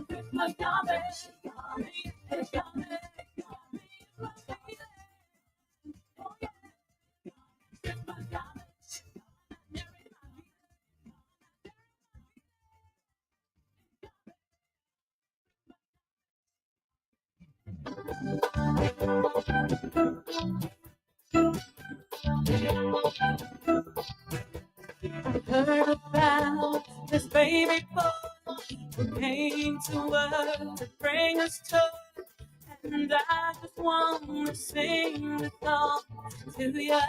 Christmas coming, coming, it's coming, coming, my baby. Oh yeah, Christmas coming. Heard about this baby boy who came to earth to bring us joy, and I just want to sing the song to you.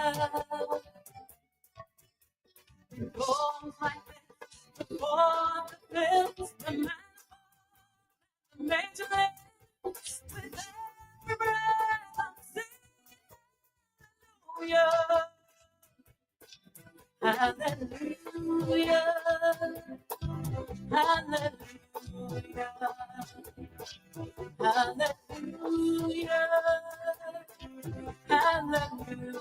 It goes like this: before the fills the man, the major lives with every breath I'm singing, hallelujah, hallelujah, hallelujah, hallelujah.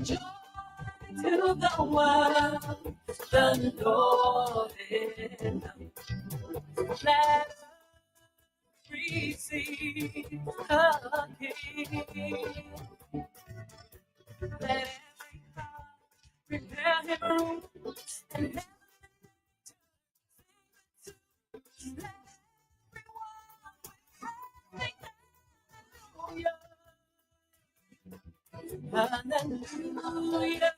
Joy to the world, the Lord is come. Let us receive a King. Let every heart prepare him room, and heaven to let everyone sing hallelujah, hallelujah,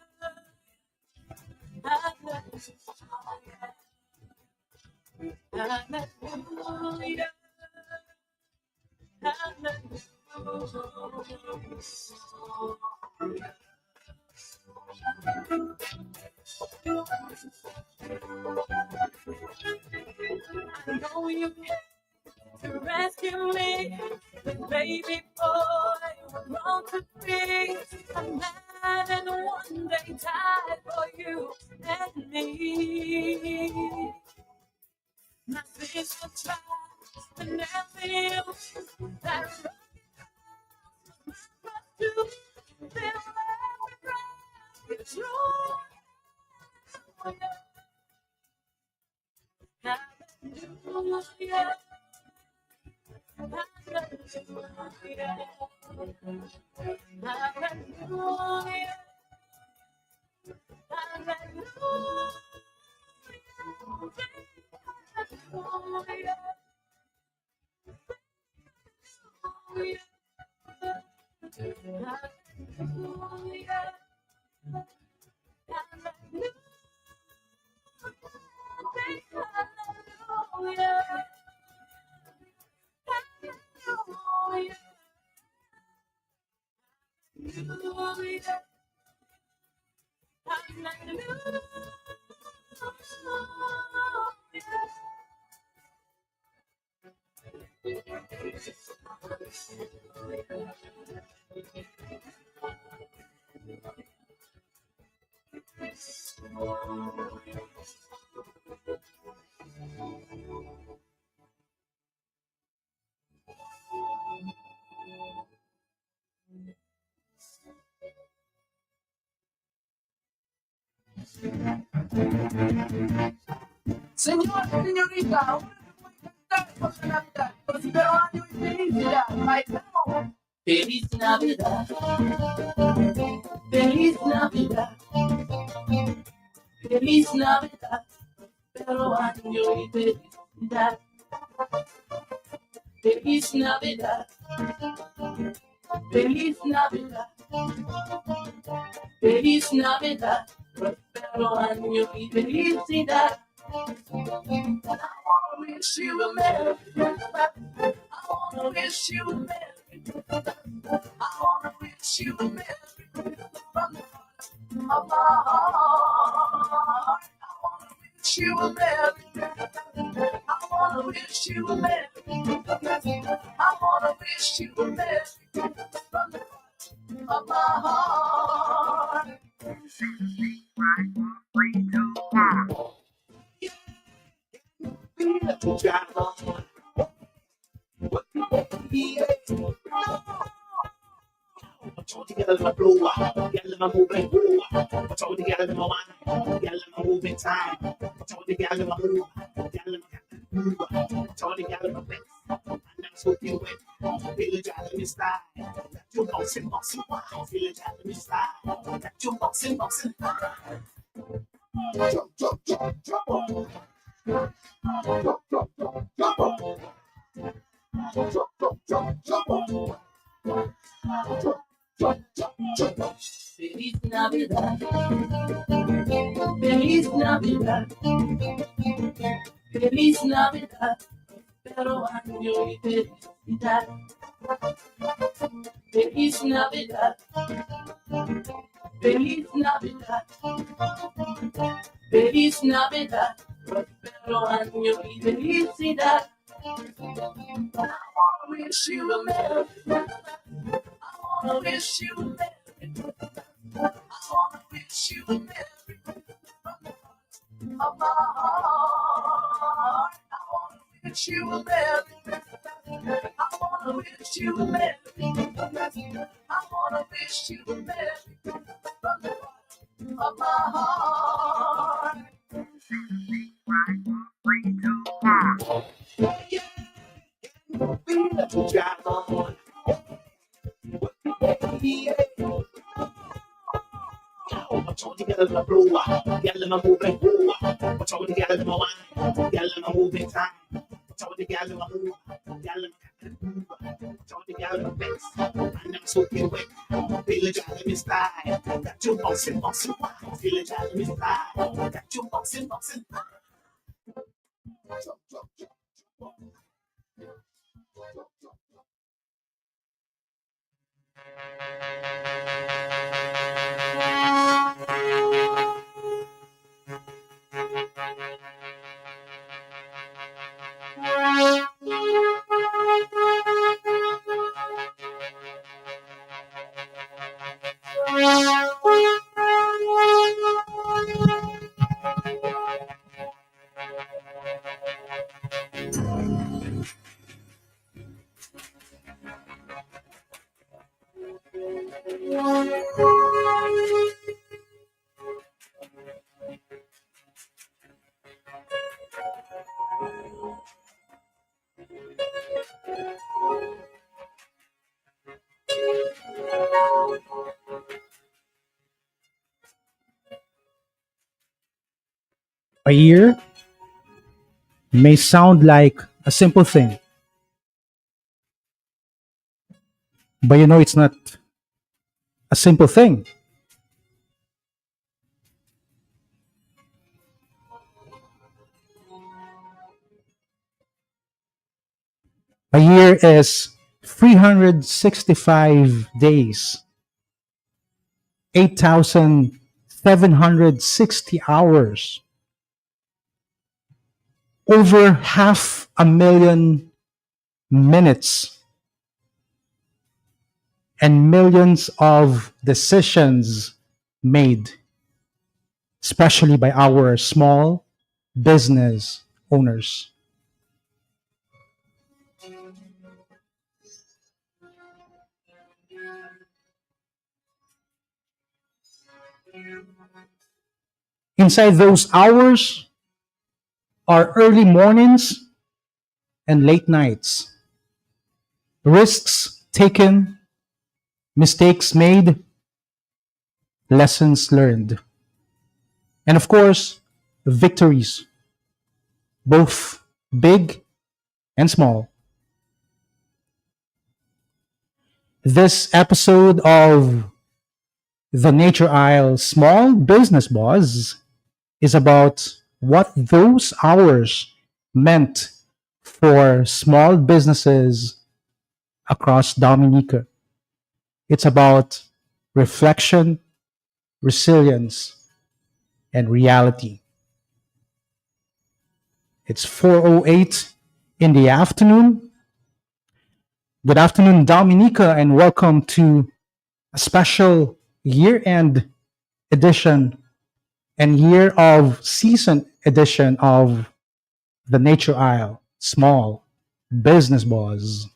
hallelujah, hallelujah, I know you came to rescue me. The baby boy was born to be a man, and one day died for you and me. My sins were tried and never you that road to fill every breath with joy. Hallelujah, hallelujah, hallelujah, hallelujah, hallelujah, hallelujah. Señor, señorita, ahora voy a cantar por la Navidad. Prospero año y felicidad. Bailamos. Feliz Navidad. Feliz Navidad. Feliz Navidad. Prospero año y felicidad. Feliz Navidad. Feliz Navidad. Feliz Navidad. Prospero año y felicidad. I wanna wish you a Merry Christmas. I wanna wish you a Merry Christmas. I wanna wish you a Merry Christmas from the bottom of my heart. I wanna wish you a Merry Christmas. I wanna wish you a Merry Christmas. I wanna wish you a Merry Christmas from the bottom of my heart. 6, 5, 4, 3, 2, 1. Put all together in my blue. Girl, in my moving blue. Put all together in my wine. Girl, in my moving time. Put all together in my move. Girl, in my move. Put all together in my face. And that's what you with. Feel it driving me style. That you boxing, boxing, wow. Feel it driving me style. That you boxing, boxing, wow. Jump, jump, jump, jump up. Jump, jump, jump, jump up. Jump, jump, jump, jump up. Jump, jump, jump, jump up. Feliz Navidad. Feliz Navidad. Feliz Navidad. Pero año y felicidad. Feliz Navidad. Feliz Navidad. Feliz Navidad. Pero año y felicidad. I wanna wish you a merry Christmas. I wanna wish you a merry Christmas. I wanna wish you a merry Christmas from the bottom of my heart. I wanna wish you a merry Christmas. I wanna wish you a merry Christmas. I wanna wish you a merry Christmas from the bottom of my heart. Yeah, we let you drive on. Yeah. Put all together in my blue. Girl, in my moving blue. Put all together in my wine. Girl, in my moving time. Put all together in my move. Girl, in my move. Put all together in my face. And I'm soaking wet. Feel it driving me style. That you boxing, boxing, wow. Feel it driving me style. That you boxing, boxing. Jump, jump, jump, jump. A year may sound like a simple thing, but it's not a simple thing. A year is 365 days, 8,760 hours, over half a million minutes, and millions of decisions made, especially by our small business owners. Inside those hours are early mornings and late nights, risks taken, mistakes made, lessons learned, and of course, victories, both big and small. This episode of The Nature Isle Small Business Buzz is about what those hours meant for small businesses across Dominica. It's about reflection, resilience, and reality. It's 4:08 in the afternoon. Good afternoon, Dominica, and welcome to a special year-end edition and year of season edition of the Nature Isle Small Business Buzz.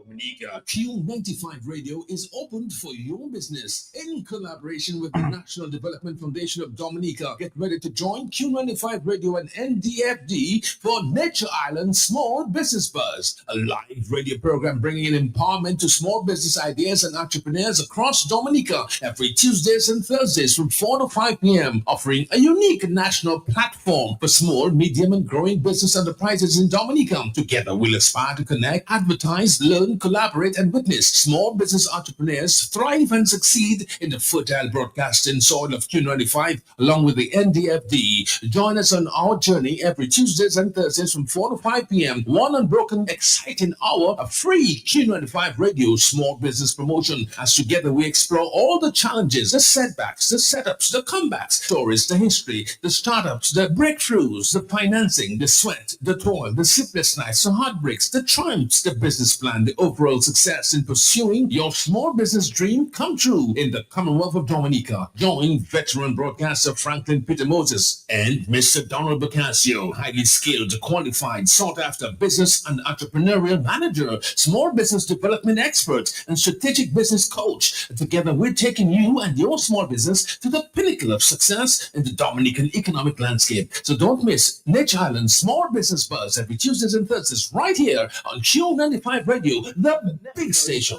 Dominica, Q95 Radio is opened for your business in collaboration with the National Development Foundation of Dominica. Get ready to join Q95 Radio and NDFD for Nature Island Small Business Buzz, a live radio program bringing in empowerment to small business ideas and entrepreneurs across Dominica every Tuesdays and Thursdays from 4 to 5 p.m., offering a unique national platform for small, medium, and growing business enterprises in Dominica. Together, we'll aspire to connect, advertise, learn, collaborate, and witness small business entrepreneurs thrive and succeed in the fertile broadcasting soil of Q95 along with the NDFD. Join us on our journey every Tuesdays and Thursdays from 4 to 5 p.m. One unbroken, exciting hour of free Q95 Radio small business promotion as together we explore all the challenges, the setbacks, the setups, the comebacks, stories, the history, the startups, the breakthroughs, the financing, the sweat, the toil, the sleepless nights, the heartbreaks, the triumphs, the business plan, the overall success in pursuing your small business dream come true in the Commonwealth of Dominica. Join veteran broadcaster Franklin Peter Moses and Mr. Donald Bacasio, highly skilled, qualified, sought after business and entrepreneurial manager, small business development expert, and strategic business coach. Together, we're taking you and your small business to the pinnacle of success in the Dominican economic landscape. So don't miss Nature Island Small Business Buzz every Tuesdays and Thursdays right here on Q95 Radio, the big station.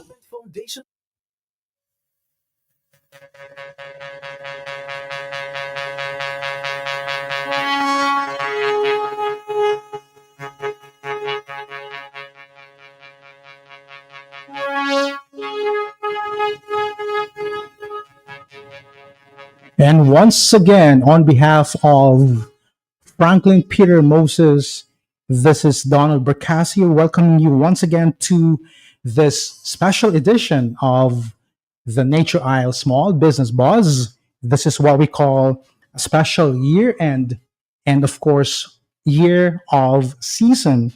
And once again, on behalf of Franklin Peter Moses, this is Donald Bercasio welcoming you once again to this special edition of the Nature Isle Small Business Buzz. This is what we call a special year end and, of course, year of season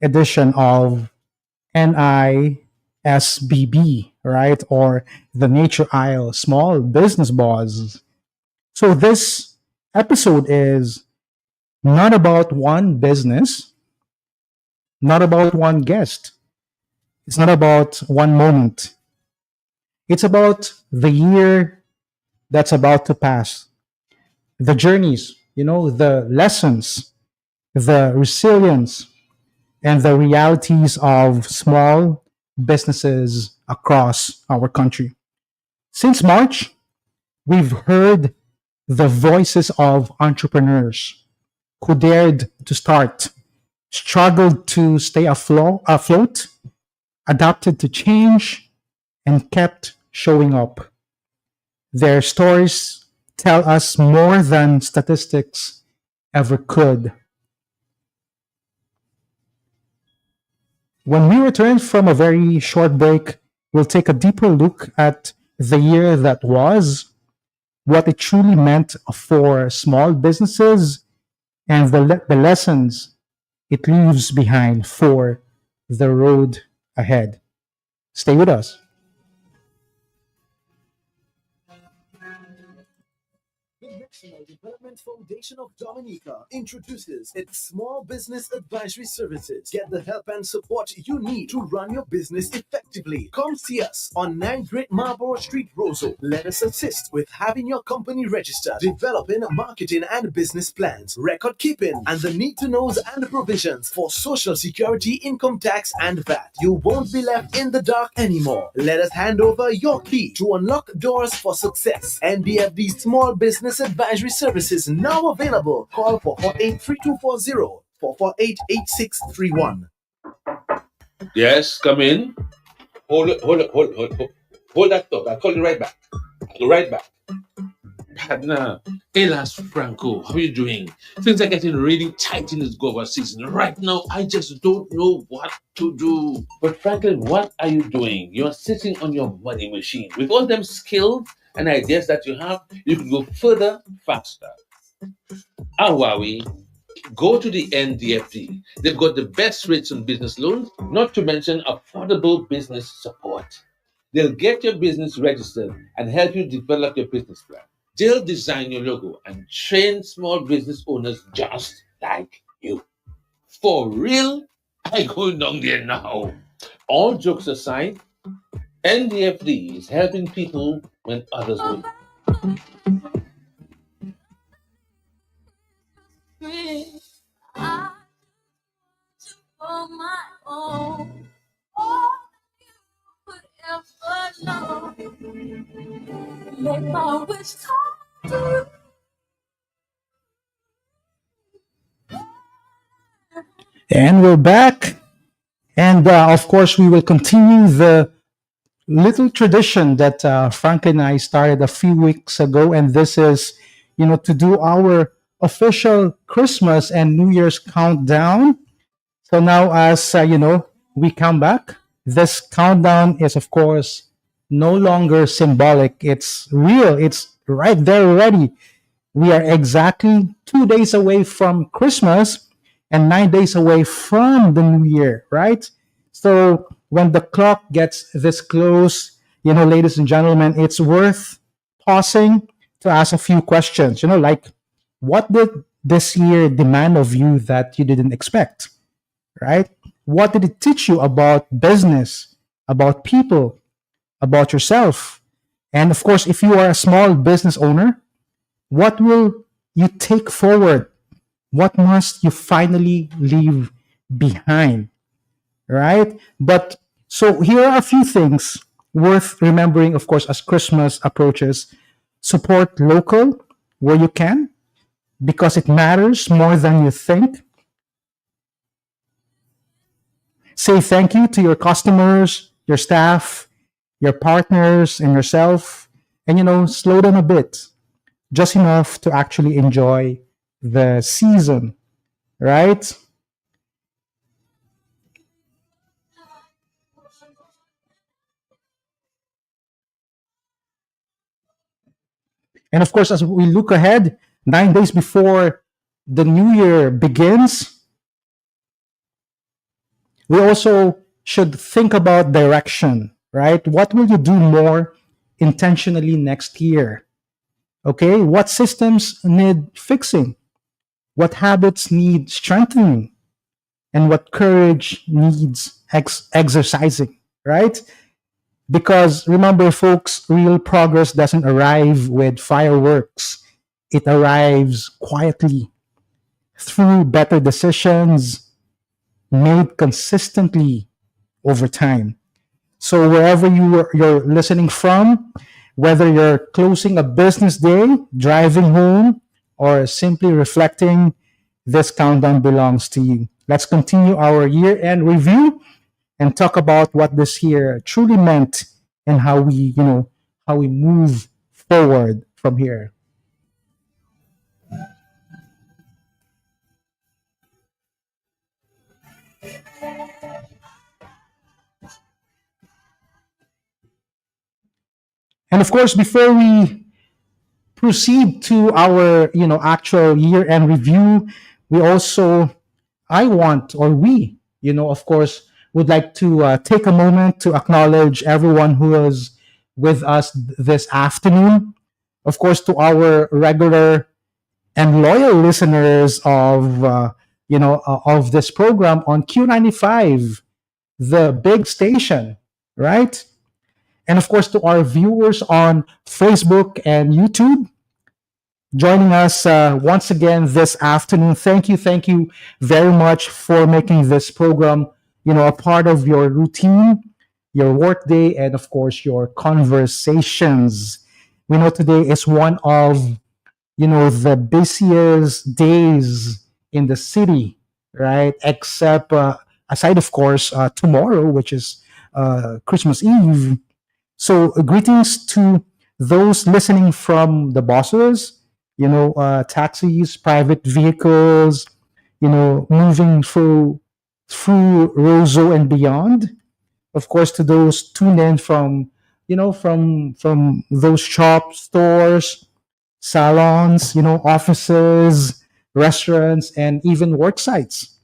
edition of NISBB, right? Or the Nature Isle Small Business Buzz. So this episode is not about one business, not about one guest. It's not about one moment. It's about the year that's about to pass, the journeys, the lessons, the resilience, and the realities of small businesses across our country. Since March, we've heard the voices of entrepreneurs who dared to start, struggled to stay afloat, adapted to change, and kept showing up. Their stories tell us more than statistics ever could. When we return from a very short break, we'll take a deeper look at the year that was, what it truly meant for small businesses, and the lessons it leaves behind for the road ahead. Stay with us. The National Development Foundation of Dominica introduces its Small Business Advisory Services. Get the help and support you need to run your business effectively. Come see us on 9 Great Marlborough Street, Roseau. Let us assist with having your company registered, developing marketing and business plans, record keeping, and the need-to-knows and provisions for Social Security, income tax, and VAT. You won't be left in the dark anymore. Let us hand over your key to unlock doors for success. NDFD Small Business Advisory Services now available. Call for 483240 4488631. Yes, come in. Hold that thought. I'll call you right back. I'll go right back. Partner, Elas Franco, how are you doing? Things are getting really tight in this Gova season. Right now, I just don't know what to do. But Franklin, what are you doing? You're sitting on your money machine. With all them skills and ideas that you have, you can go further, faster. How are we? Go to the NDFD. They've got the best rates on business loans, not to mention affordable business support. They'll get your business registered and help you develop your business plan. They'll design your logo and train small business owners just like you. For real? I go down there now. All jokes aside, NDFD is helping people when others wouldn't. I on my own. All you could ever know. Make my wish come true. And we're back. And of course, we will continue the little tradition that Frank and I started a few weeks ago. And this is, to do our official Christmas and New Year's countdown. So now, as we come back, this countdown is, of course, no longer symbolic. It's real. It's right there already. We are exactly 2 days away from Christmas and 9 days away from the new year, right? So when the clock gets this close, ladies and gentlemen, it's worth pausing to ask a few questions, like what did this year demand of you that you didn't expect, right? What did it teach you about business, about people, about yourself? And of course, if you are a small business owner, what will you take forward? What must you finally leave behind? Right? But so here are a few things worth remembering, of course, as Christmas approaches. Support local where you can because it matters more than you think. Say thank you to your customers, your staff, your partners, and yourself. And, slow down a bit, just enough to actually enjoy the season, right? And of course, as we look ahead, 9 days before the new year begins, we also should think about direction, right? What will you do more intentionally next year? Okay, what systems need fixing? What habits need strengthening? And what courage needs exercising, right? Because remember, folks, real progress doesn't arrive with fireworks. It arrives quietly through better decisions made consistently over time. So wherever you're listening from, whether you're closing a business day, driving home, or simply reflecting, this countdown belongs to you. Let's continue our year-end review and talk about what this year truly meant and how we move forward from here. And of course, before we proceed to our actual year-end review, we also I want or we of course would like to take a moment to acknowledge everyone who is with us this afternoon. Of course, to our regular and loyal listeners of this program on Q95, the big station, right? And of course, to our viewers on Facebook and YouTube joining us once again this afternoon. Thank you very much for making this program, a part of your routine, your workday, and of course your conversations. We know today is one of the busiest days in the city, right? Except aside, of course, tomorrow, which is Christmas Eve. So, greetings to those listening from the buses, taxis, private vehicles, moving through Roseau and beyond. Of course, to those tuned in from, from those shops, stores, salons, offices, restaurants, and even work sites,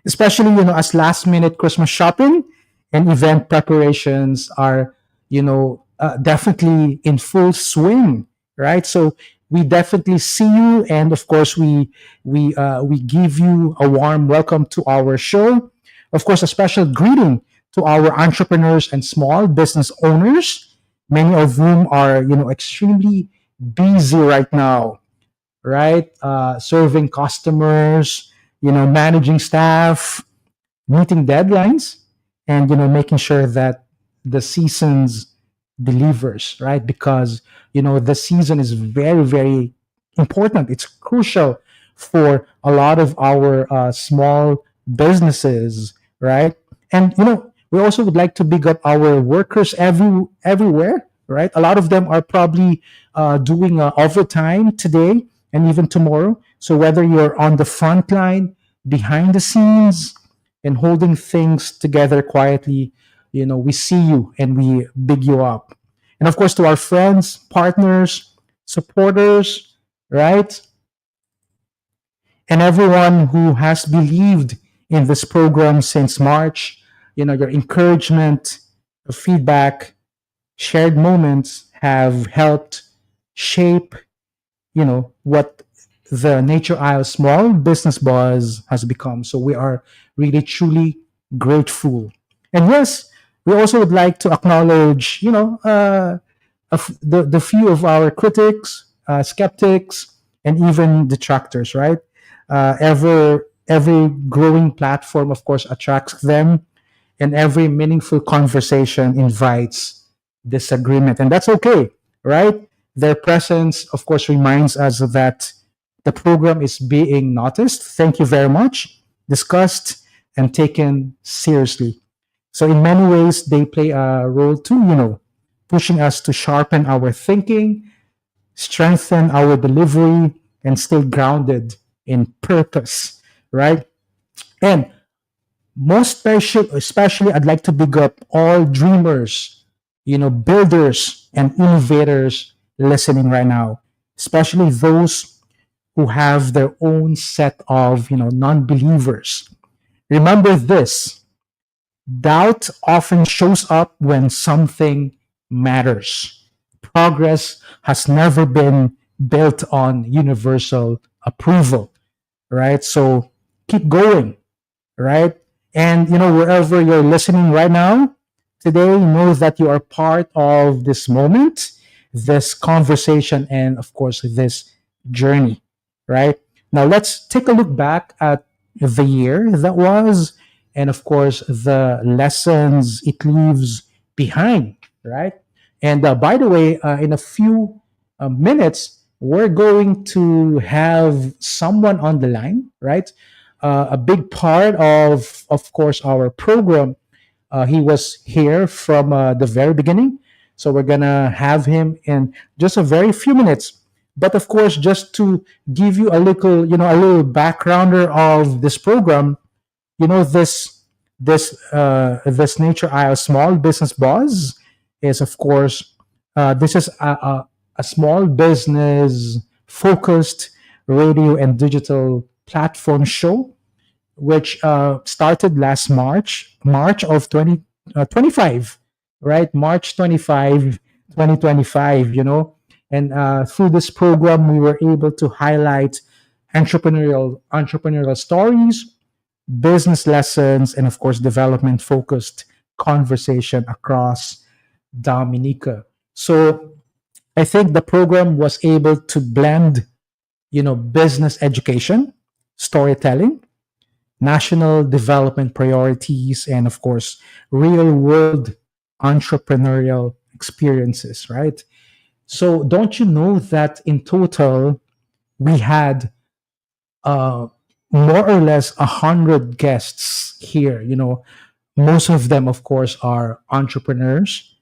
especially as last minute Christmas shopping and event preparations are definitely in full swing, right? So we definitely see you, and of course we give you a warm welcome to our show. Of course, a special greeting to our entrepreneurs and small business owners, many of whom are, extremely busy right now, right? Serving customers, managing staff, meeting deadlines, and making sure that the seasons delivers, right? Because the season is very, very important. It's crucial for a lot of our small businesses, right? And we also would like to big up our workers everywhere, right? A lot of them are probably doing overtime today and even tomorrow. So whether you're on the front line, behind the scenes, and holding things together quietly, we see you and we big you up. And of course, to our friends, partners, supporters, right? And everyone who has believed in this program since March, your encouragement, feedback, shared moments have helped shape, what the Nature Isle Small Business Buzz has become. So we are really truly grateful. And yes, we also would like to acknowledge, the few of our critics, skeptics, and even detractors, right? Every growing platform, of course, attracts them, and every meaningful conversation invites disagreement, and that's okay, right? Their presence, of course, reminds us that the program is being noticed. Thank you very much. Discussed and taken seriously. So, in many ways, they play a role too, pushing us to sharpen our thinking, strengthen our delivery, and stay grounded in purpose, right? And most especially, I'd like to big up all dreamers, builders and innovators listening right now, especially those who have their own set of, non-believers. Remember this: doubt often shows up when something matters. Progress has never been built on universal approval, right? So keep going, right? And wherever you're listening right now, today, know that you are part of this moment, this conversation, and of course, this journey, right? Now, let's take a look back at the year that was, and of course, the lessons it leaves behind, right? And by the way, in a few minutes, we're going to have someone on the line, right? A big part of course, our program. He was here from the very beginning, so we're gonna have him in just a very few minutes. But of course, just to give you a little backgrounder of this program, this Nature Isle Small Business Buzz is, of course, this is a small business focused radio and digital platform show, which started last March of 2025, right? March 25, 2025, And through this program, we were able to highlight entrepreneurial stories, business lessons, and of course, development focused conversation across Dominica. So I think the program was able to blend, business education, storytelling, national development priorities, and of course, real world entrepreneurial experiences, right? So, don't you know that in total, we had uh, more or less 100 guests here? Most of them, of course, are entrepreneurs,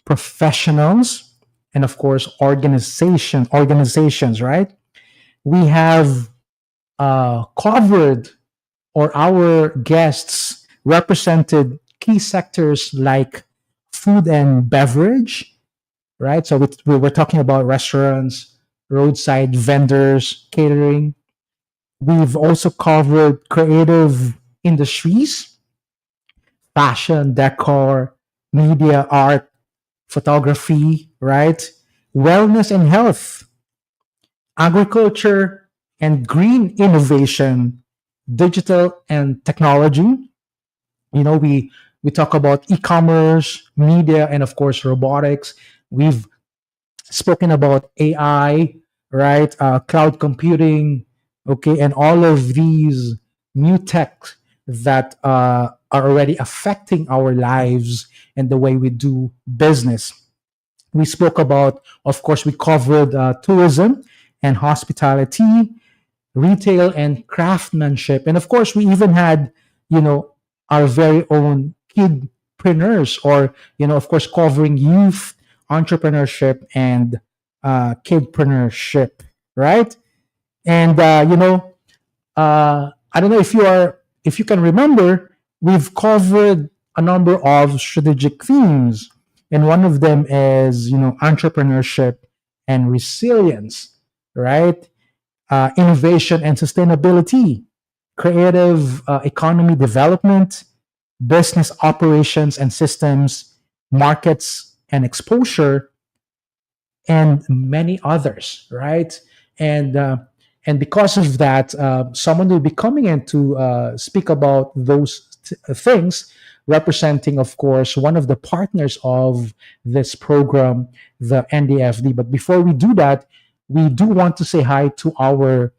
professionals, and of course, organizations, right? We have covered, or our guests represented, key sectors like food and beverage, right? So we were talking about restaurants, roadside vendors, catering. We've also covered creative industries, fashion, decor, media, art, photography, right? Wellness and health, agriculture and green innovation, digital and technology, We talk about e-commerce, media, and of course robotics. We've spoken about AI, right? Cloud computing, okay, and all of these new tech that are already affecting our lives and the way we do business. We spoke about, of course, we covered tourism and hospitality, retail and craftsmanship, and of course, we even had, you know, our very own kidpreneurs, or of course, covering youth entrepreneurship and kidpreneurship, right? And I don't know if you can remember, we've covered a number of strategic themes, and one of them is entrepreneurship and resilience, right? Innovation and sustainability, creative economy development, business operations and systems, markets and exposure, and many others, right? And uh, and because of that, someone will be coming in to speak about those things, representing, of course, one of the partners of this program, the NDFD. But before we do that, we do want to say hi to our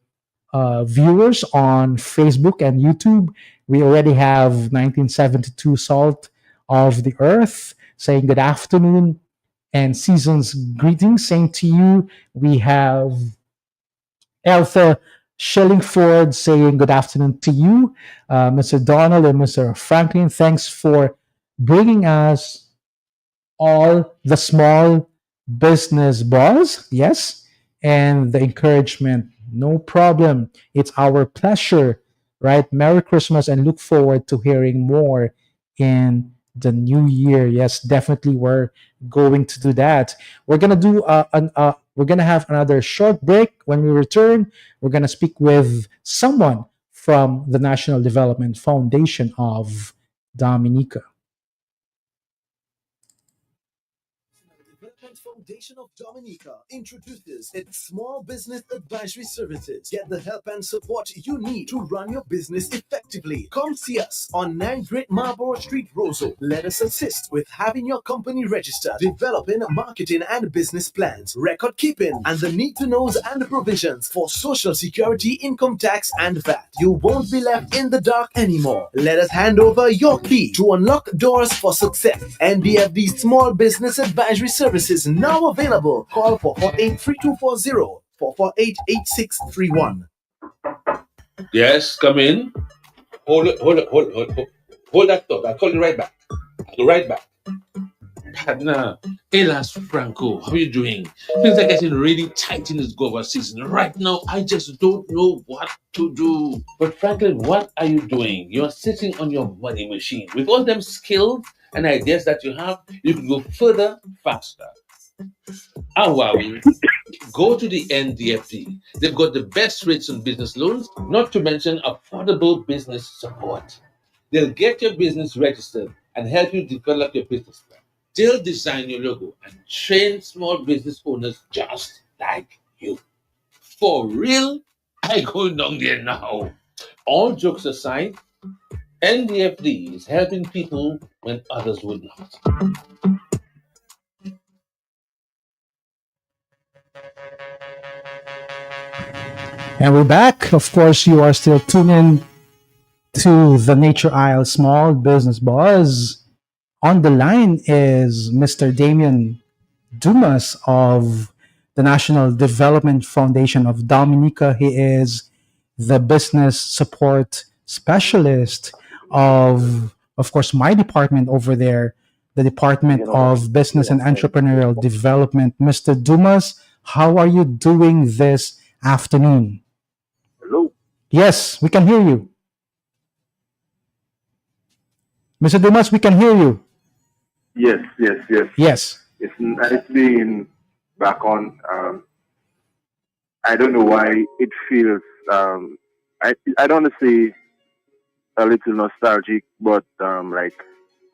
viewers on Facebook and YouTube. We already have 1972 Salt of the Earth saying good afternoon and season's greetings. Same to you. We have Eltha Shillingford saying good afternoon to you. Mr. Donald and Mr. Franklin, thanks for bringing us all the small business buzz. Yes. And the encouragement. No problem. It's our pleasure, right? Merry Christmas and look forward to hearing more in the new year. Yes, definitely we're going to do that. We're gonna have another short break. When we return, we're gonna speak with someone from the National Development Foundation of Dominica. Development Foundation of Dominica introduces its small business advisory services. Get the help and support you need to run your business effectively. Come see us on 9 Great Marlborough Street, Roseau. Let us assist with having your company registered, developing marketing and business plans, record keeping, and the need to knows and provisions for social security, income tax, and VAT. You won't be left in the dark anymore. Let us hand over your key to unlock doors for success. NDFD Small Business Advisory Services now available. Call for 483240 4488631. Yes, come in. Hold that thought. I'll call you right back. I'll go right back. Partner, Elas Franco, how are you doing? Things are getting really tight in this Gova season. Right now, I just don't know what to do. But Franklin, what are you doing? You're sitting on your money machine. With all them skills and ideas that you have, you can go further, faster. How are we? Go to the NDFD. They've got the best rates on business loans, not to mention affordable business support. They'll get your business registered and help you develop your business plan. They'll design your logo and train small business owners just like you. For real? I go down there now. All jokes aside, NDFD is helping people when others would not. And we're back. Of course, you are still tuned in to the Nature Isle Small Business Buzz. On the line is Mr. Damien Dumas of the National Development Foundation of Dominica. He is the business support specialist of course, my department over there, the Department of Business and Entrepreneurial Development. Mr. Dumas, how are you doing this afternoon? Hello. Yes, we can hear you. Mr. Dumas, we can hear you. Yes, yes, yes. Yes. It's nice being back on. I don't know why it feels. I don't want to say a little nostalgic, but like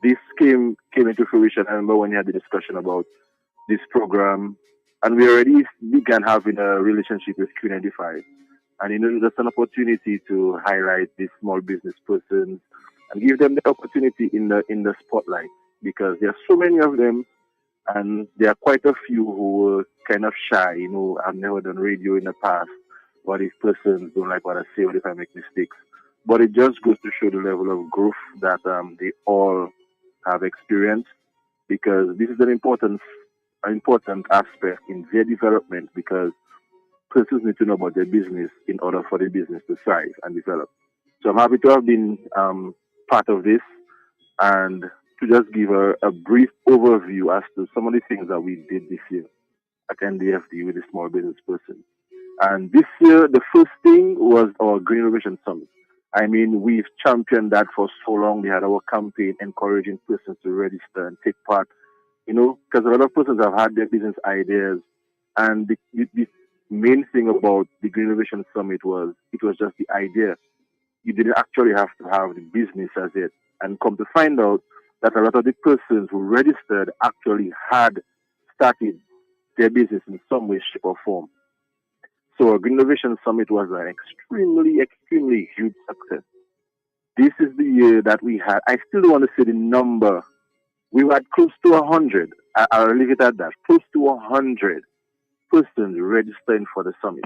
this came into fruition. I remember when you had the discussion about this program, and we already began having a relationship with Q95. And that's an opportunity to highlight these small business persons and give them the opportunity in the spotlight, because there are so many of them, and there are quite a few who were kind of shy. I've never done radio in the past. What if persons don't like what I say? What if I make mistakes? But it just goes to show the level of growth that they all have experienced, because this is an important aspect in their development, because persons need to know about their business in order for the business to thrive and develop. So I'm happy to have been part of this, and to just give a brief overview as to some of the things that we did this year at NDFD with the small business person. And this year, the first thing was our Green Innovation Summit. I mean, we've championed that for so long. We had our campaign encouraging persons to register and take part, because a lot of persons have had their business ideas. And the main thing about the Green Innovation Summit was it was just the idea. You didn't actually have to have the business as it. And come to find out that a lot of the persons who registered actually had started their business in some way, shape, or form. So a Green Innovation Summit was an extremely, extremely huge success. This is the year that we had. I still don't want to say the number. We had close to 100. I'll leave it at that. Close to 100 persons registering for the summit.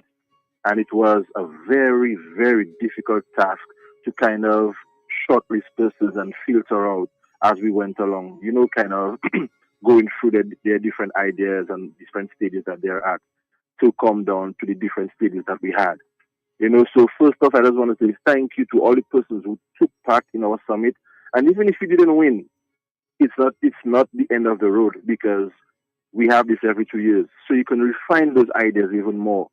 And it was a very, very difficult task to kind of shortlist persons and filter out as we went along, kind of going through their different ideas and different stages that they're at, to come down to the different stages that we had. So first off, I just want to say thank you to all the persons who took part in our summit. And even if you didn't win, it's not the end of the road, because we have this every 2 years. So you can refine those ideas even more.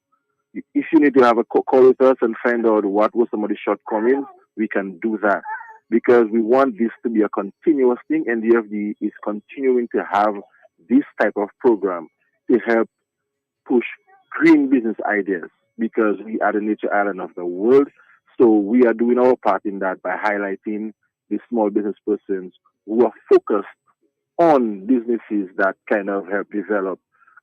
If you need to have a call with us and find out what were some of the shortcomings, we can do that, because we want this to be a continuous thing, and the FD is continuing to have this type of program to help push green business ideas, because we are the nature island of the world. So we are doing our part in that by highlighting the small business persons who are focused on businesses that kind of help develop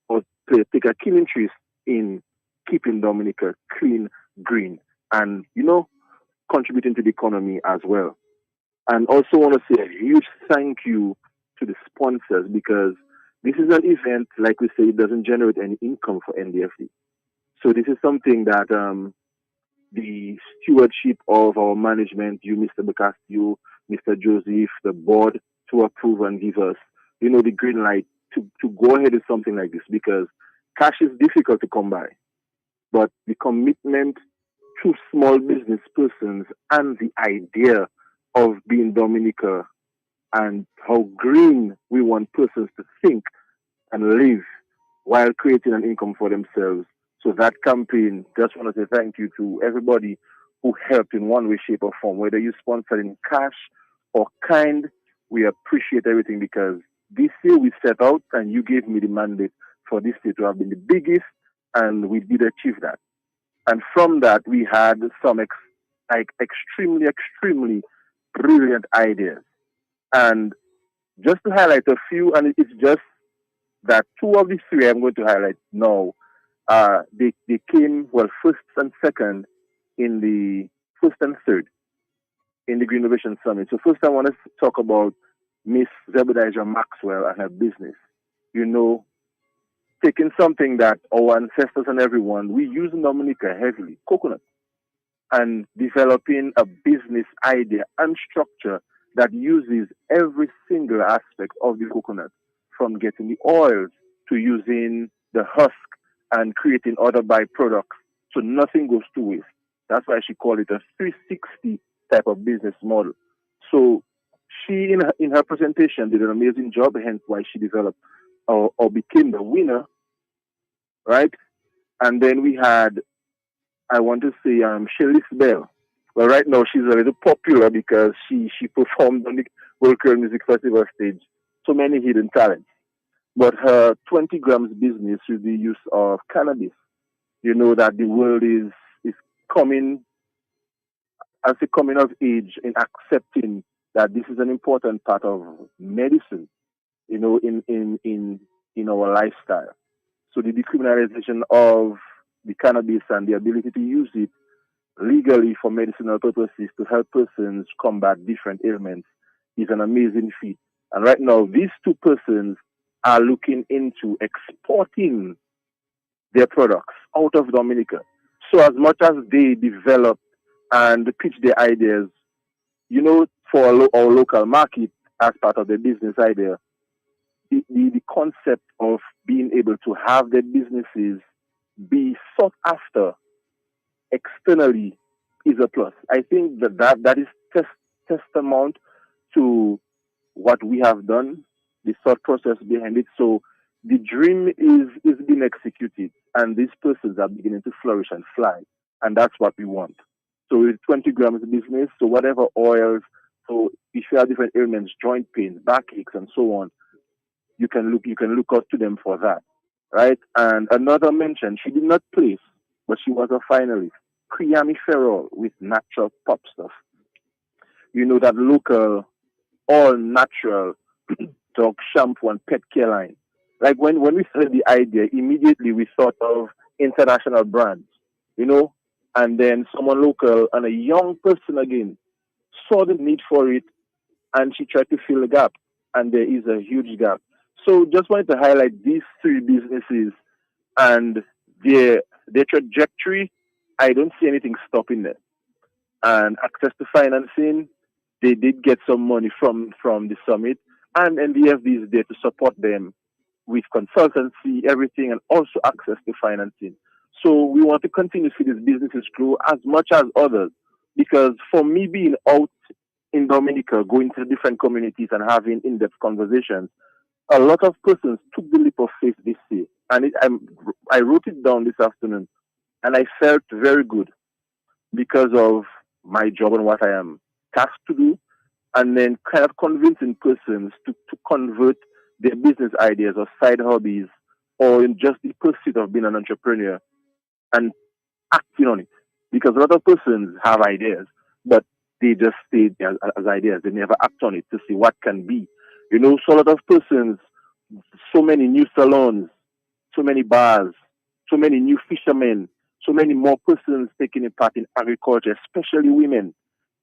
or take a keen interest in keeping Dominica clean, green, and, contributing to the economy as well. And also want to say a huge thank you to the sponsors, because this is an event, like we say, it doesn't generate any income for NDFD. So this is something that the stewardship of our management, you, Mr. Bacasio, Mr. Joseph, the board, to approve and give us, the green light to go ahead with something like this, because cash is difficult to come by. But the commitment to small business persons and the idea of being Dominica and how green we want persons to think and live while creating an income for themselves. So that campaign, just want to say thank you to everybody who helped in one way, shape, or form, whether you sponsored in cash or kind. We appreciate everything, because this year we set out and you gave me the mandate for this year to have been the biggest, and we did achieve that. And from that, we had some extremely, extremely brilliant ideas. And just to highlight a few, and it's just that two of the three I'm going to highlight now, they came, first and second in the first and third in the Green Innovation Summit. So first I want to talk about Miss Zebediah Maxwell and her business. Taking something that our ancestors and everyone, we use in Dominica heavily, coconut, and developing a business idea and structure that uses every single aspect of the coconut, from getting the oils to using the husk and creating other byproducts. So nothing goes to waste. That's why she called it a 360 type of business model. So she, in her presentation, did an amazing job, hence why she developed or became the winner, right? And then we had, I want to say, Shelly's Bell. Well, right now she's a little popular because she performed on the World Curl Music Festival stage. So many hidden talents. But her 20 grams business with the use of cannabis, that the world is coming as a coming of age in accepting that this is an important part of medicine, in our lifestyle. So the decriminalization of the cannabis and the ability to use it legally for medicinal purposes to help persons combat different ailments is an amazing feat. And right now, these two persons are looking into exporting their products out of Dominica. So as much as they develop and pitch their ideas, for our local market as part of the business idea, the concept of being able to have their businesses be sought after externally is a plus. I think that is testament to what we have done, the thought process behind it. So the dream is being executed, and these persons are beginning to flourish and fly, and that's what we want. So it's 20 grams business. So whatever oils. So if you have different ailments, joint pains, backaches, and so on, you can look out to them for that, right? And another mention, she did not place, but she was a finalist. Priami Ferrol with natural pop stuff. That local, all natural dog shampoo and pet care line. Like when we started the idea, immediately we thought of international brands, you know, and then someone local and a young person again saw the need for it, and she tried to fill the gap, and there is a huge gap. So just wanted to highlight these three businesses and their trajectory. I don't see anything stopping them. And access to financing, they did get some money from the summit, and NDFB is there to support them with consultancy, everything, and also access to financing. So we want to continue to see these businesses grow as much as others, because for me being out in Dominica, going to different communities and having in-depth conversations, a lot of persons took the leap of faith this year, and I wrote it down this afternoon, and I felt very good because of my job and what I am tasked to do, and then kind of convincing persons to convert their business ideas or side hobbies or in just the pursuit of being an entrepreneur and acting on it. Because a lot of persons have ideas, but they just stay as ideas. They never act on it to see what can be. So a lot of persons, so many new salons, so many bars, so many new fishermen, so many more persons taking a part in agriculture, especially women,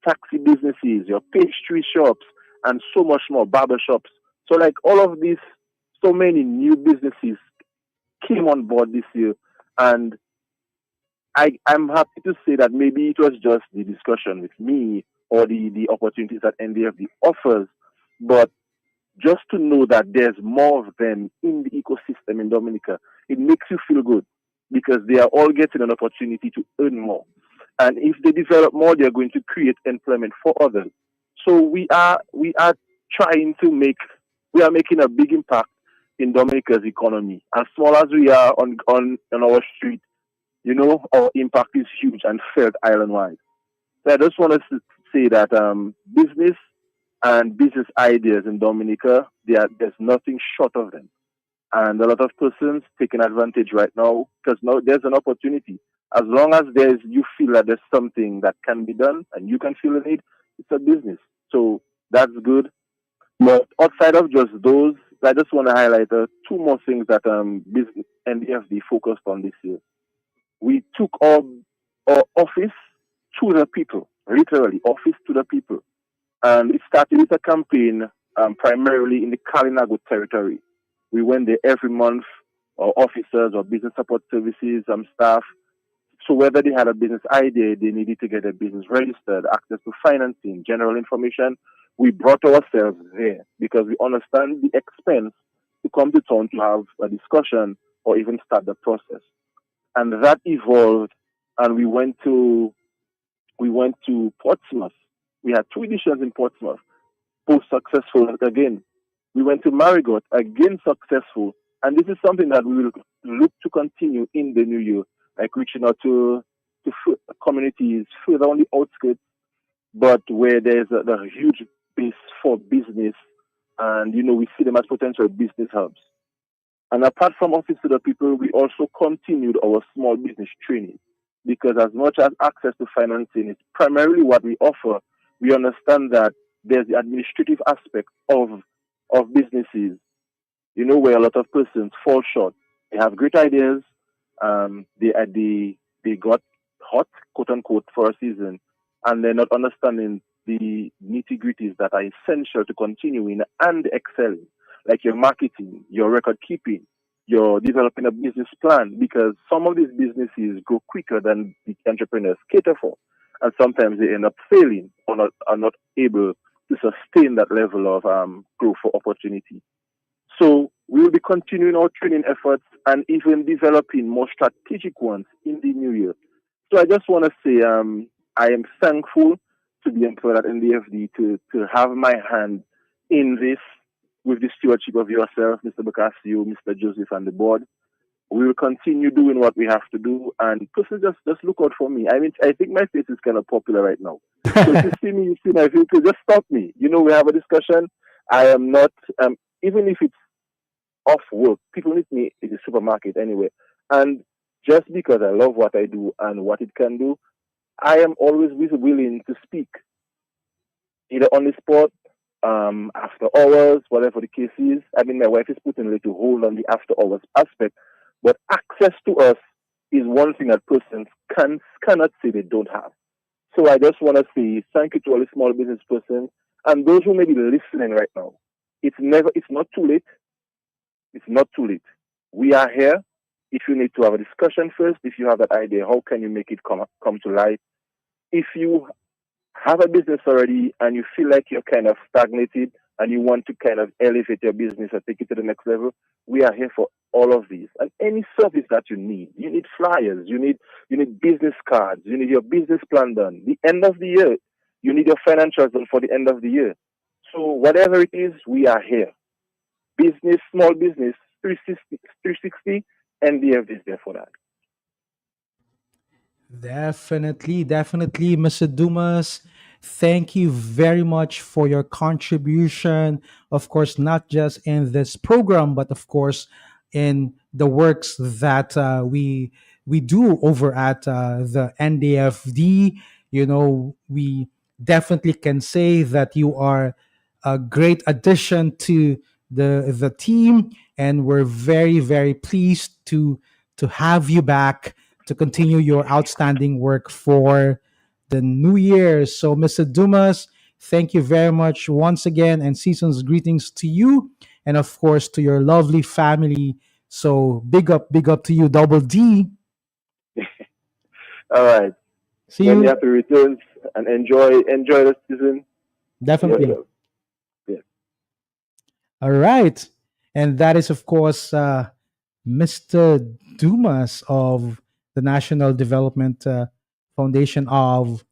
taxi businesses, your pastry shops, and so much more, barber shops. So like all of these, so many new businesses came on board this year. And I'm happy to say that maybe it was just the discussion with me or the opportunities that NDFD offers, but just to know that there's more of them in the ecosystem in Dominica, it makes you feel good because they are all getting an opportunity to earn more. And if they develop more, they're going to create employment for others. So we are making a big impact in Dominica's economy. As small as we are on our street, our impact is huge and felt island-wide. So I just want to say that business and business ideas in Dominica, there's nothing short of them. And a lot of persons taking advantage right now because now there's an opportunity. As long as you feel that there's something that can be done and you can feel the need, it's a business. So that's good. But outside of just those, I just want to highlight two more things that business NDFD focused on this year. We took our office to the people, literally office to the people. And it started with a campaign primarily in the Kalinago territory. We went there every month, our officers or business support services, staff. So whether they had a business idea, they needed to get a business registered, access to financing, general information, we brought ourselves there because we understand the expense to come to town to have a discussion or even start the process. And that evolved, and we went to Portsmouth. We had two editions in Portsmouth, both successful again. We went to Marigot, again successful. And this is something that we will look to continue in the new year, like reaching out to communities further on the outskirts, but where there's a huge base for business, and we see them as potential business hubs. And apart from Office to the People, we also continued our small business training because as much as access to financing is primarily what we offer, we understand that there's the administrative aspect of businesses, where a lot of persons fall short. They have great ideas, they got hot, quote unquote, for a season, and they're not understanding the nitty gritties that are essential to continuing and excelling, like your marketing, your record keeping, your developing a business plan, because some of these businesses grow quicker than the entrepreneurs cater for. And sometimes they end up failing or not, are not able to sustain that level of growth for opportunity. So we will be continuing our training efforts and even developing more strategic ones in the new year. So I just want to say I am thankful to be employed at NDFD to have my hand in this with the stewardship of yourself, Mr. Bacasio, Mr. Joseph, and the board. We will continue doing what we have to do, and person just look out for me. I mean, I think my face is kind of popular right now. So if you see me, you see my face, just stop me. We have a discussion. I am not, even if it's off work. People meet me in the supermarket anyway. And just because I love what I do and what it can do, I am always willing to speak, either on the spot, after hours, whatever the case is. I mean, my wife is putting a little hold on the after hours aspect, but access to us is one thing that persons cannot say they don't have. So I just want to say thank you to all the small business persons and those who may be listening right now. It's not too late. It's not too late. We are here. If you need to have a discussion first, if you have that idea, how can you make it come to light? If you have a business already and you feel like you're kind of stagnated and you want to kind of elevate your business or take it to the next level, we are here for all of these. And any service that you need flyers, you need business cards, you need your business plan done. The end of the year, you need your financials done for the end of the year. So whatever it is, we are here. Business, small business, 360, and DF is there for that. Definitely, definitely, Mr. Dumas. Thank you very much for your contribution. Of course, not just in this program, but of course, in the works that we do over at the NDFD. We definitely can say that you are a great addition to the team, and we're very very pleased to have you back to continue your outstanding work for the new year. So, Mr. Dumas, thank you very much once again, and season's greetings to you, and of course to your lovely family. So, big up to you, Double D. All right. See Many you. happy returns and enjoy the season Definitely. yourself. Yeah. All right. And that is, of course, Mr. Dumas of the National Development Foundation of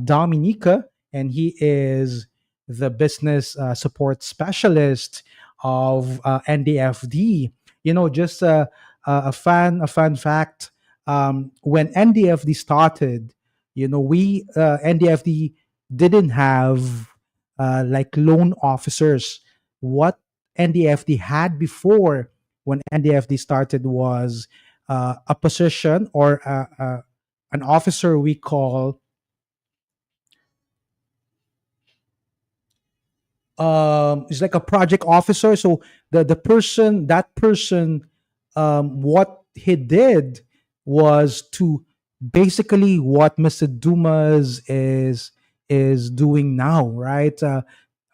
Dominica, and he is the business support specialist of NDFD. Just a fun fact. When NDFD started, we NDFD didn't have like loan officers. What NDFD had before when NDFD started was a position or an officer we call it's like a project officer. So that person what he did was to basically what Mr. Dumas is doing now, right?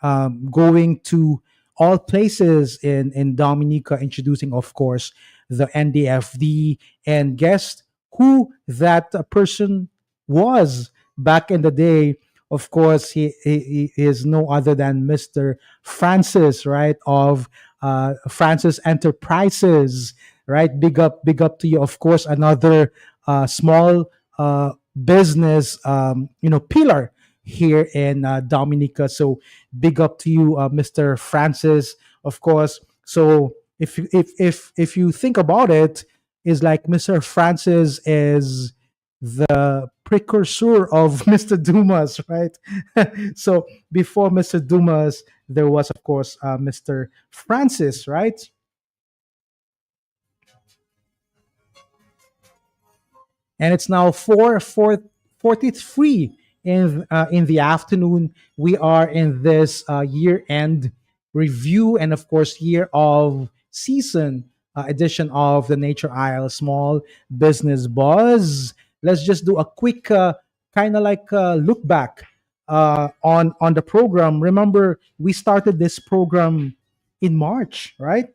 Going to all places in Dominica, introducing, of course, the NDFD. And guess who that person was back in the day? Of course, he is no other than Mr. Francis, right? Of Francis Enterprises, right? Big up to you. Of course, another small business, pillar here in Dominica. So big up to you, Mr. Francis, of course. So if you think about it, is like Mr. Francis is the precursor of Mr. Dumas, right? So before Mr. Dumas, there was, of course, Mr. Francis, right? And it's now 4:43 in the afternoon. We are in this year end review and of course year of season edition of the Nature Isle Small Business Buzz. let's just do a quick kind of like look back on the program. Remember, we started this program in March, right?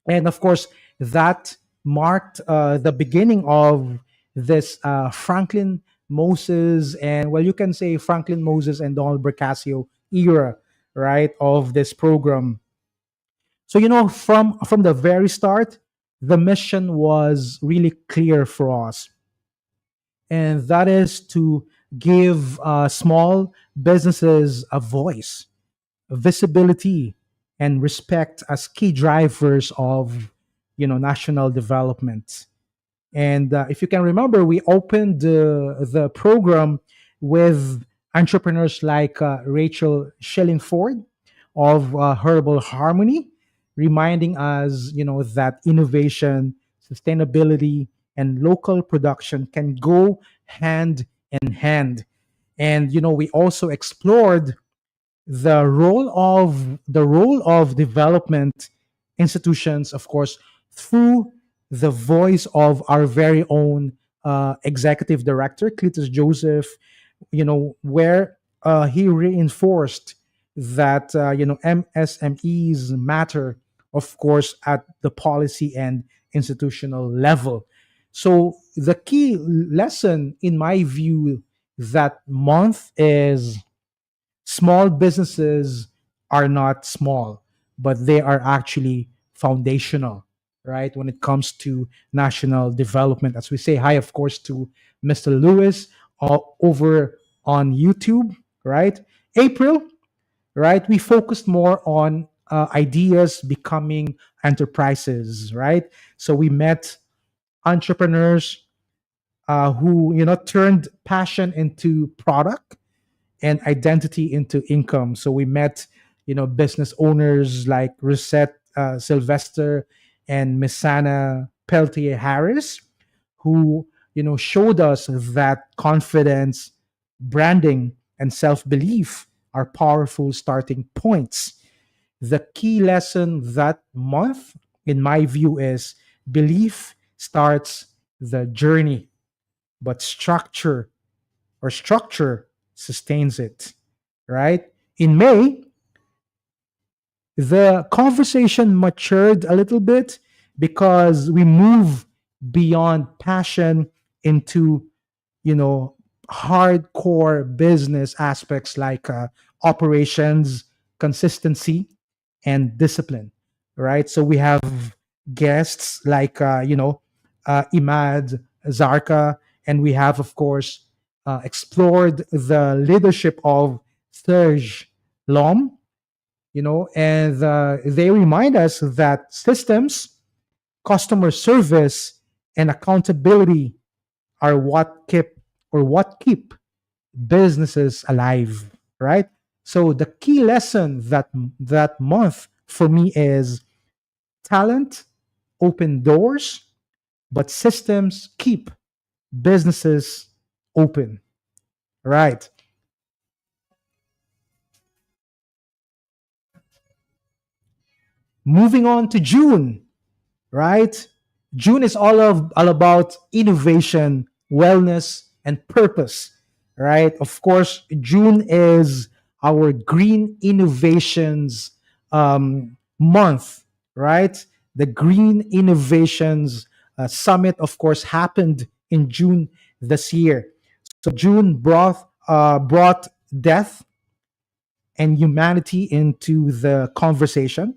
And of course, that marked the beginning of this Franklin Moses and, well, you can say Franklin Moses and Donald Bracasio era, right, of this program. So from the very start, the mission was really clear for us, and that is to give small businesses a voice, visibility, and respect as key drivers of national development. And if you can remember, we opened the program with entrepreneurs like Rachel Shillingford of Herbal Harmony, reminding us, that innovation, sustainability, and local production can go hand in hand. And we also explored the role of development institutions, of course, through the voice of our very own executive director, Cletus Joseph, where he reinforced that MSMEs matter, of course, at the policy and institutional level. So the key lesson, in my view, that month is small businesses are not small, but they are actually foundational, right? When it comes to national development, as we say hi, of course, to Mr. Lewis over on YouTube, right? April, right? We focused more on ideas becoming enterprises, right? So we met entrepreneurs who turned passion into product and identity into income. So we met, business owners like Rosette Sylvester and Misana Peltier Harris, who, showed us that confidence, branding, and self belief are powerful starting points. The key lesson that month, in my view, is belief starts the journey, but structure sustains it, right? In May, the conversation matured a little bit because we move beyond passion into, you know, hardcore business aspects like operations, consistency, and discipline, right? So we have guests like, Imad Zarka, and we have, of course, explored the leadership of Serge Lom, and they remind us that systems, customer service, and accountability are what keep businesses alive, right? So the key lesson that month for me is talent open doors, but systems keep businesses open, right? Moving on to June, right? June is all about innovation, wellness, and purpose, right? Of course, June is our Green Innovations month, right? The Green Innovations Summit, of course, happened in June this year. So June brought death and humanity into the conversation.